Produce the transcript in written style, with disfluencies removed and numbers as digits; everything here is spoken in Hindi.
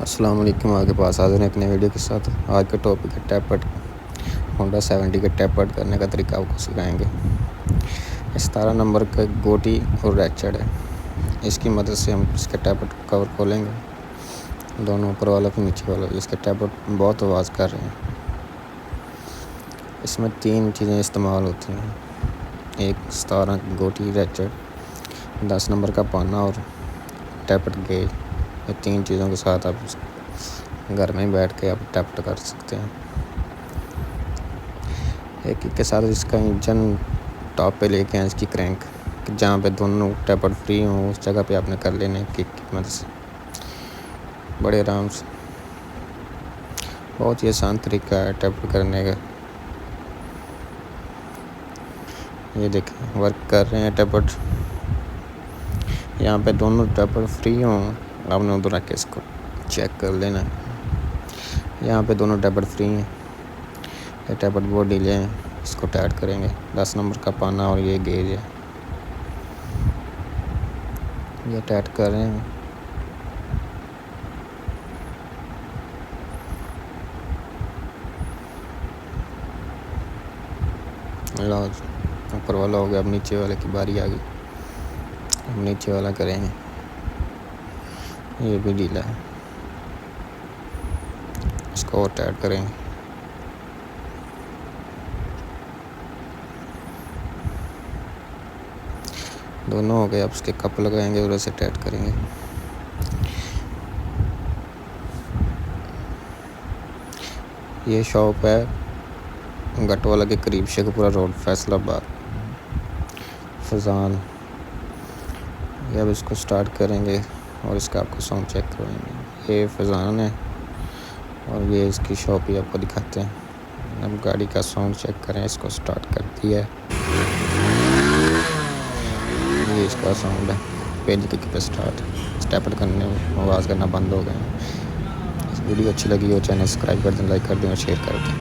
अस्सलाम वालेकुम। आपके पास हाज़िर हैं एक नई वीडियो के साथ। आज का टॉपिक है टैपट। होंडा 70 के टैपट करने का तरीका आपको सिखाएंगे। 17 नंबर का गोटी और रैचेट है। इसकी मदद से हम इसके टैपट कवर खोलेंगे, दोनों ऊपर वाला फिर नीचे वाला। इसके टैपट बहुत आवाज़ कर रहे हैं। इसमें 3 चीज़ें इस्तेमाल होती हैं, एक 17 की गोटी, रैचेट, 10 नंबर का पाना और टैपट गेज। ये 3 चीज़ों के साथ आप घर में ही बैठ के आप टैपट कर सकते हैं। एक के साथ इसका इंजन टॉप पे लेके आए, इसकी क्रैंक जहाँ पे दोनों टैपट फ्री हों उस जगह पे आपने कर लेने किक की मदद से, बड़े आराम से। बहुत ही आसान तरीका है टैपट करने का। ये देखें वर्क कर रहे हैं टैपट। यहाँ पे दोनों टैपट फ्री हों, आपने उधर आके इसको चेक कर लेना है। यहाँ पे दोनों टैपट फ्री हैं। ये टैपट बहुत ढीले हैं, इसको टाइट करेंगे। 10 नंबर का पाना और ये गेज है, ये टाइट कर रहे हैं। लो ऊपर वाला हो गया, अब नीचे वाले की बारी आ गई। अब नीचे वाला करेंगे, ये भी ढीला है, इसको और टाइट करेंगे। दोनों हो गए, अब उसके कप लगाएंगे और ऐसे टाइट करेंगे। ये शॉप है गटवाला के करीब, शेखपुरा रोड, फैसलाबाद, फजान। ये अब इसको स्टार्ट करेंगे और इसका आपको साउंड चेक करेंगे। ये फजान है और ये इसकी शॉप ही आपको दिखाते हैं। अब गाड़ी का साउंड चेक करें, इसको स्टार्ट कर दिया है, ये इसका साउंड है। पहली किक पे स्टार्ट, स्टेपट करने में आवाज़ करना बंद हो गए। इस वीडियो अच्छी लगी हो चैनल सब्सक्राइब कर दें, लाइक कर दें और शेयर कर दें।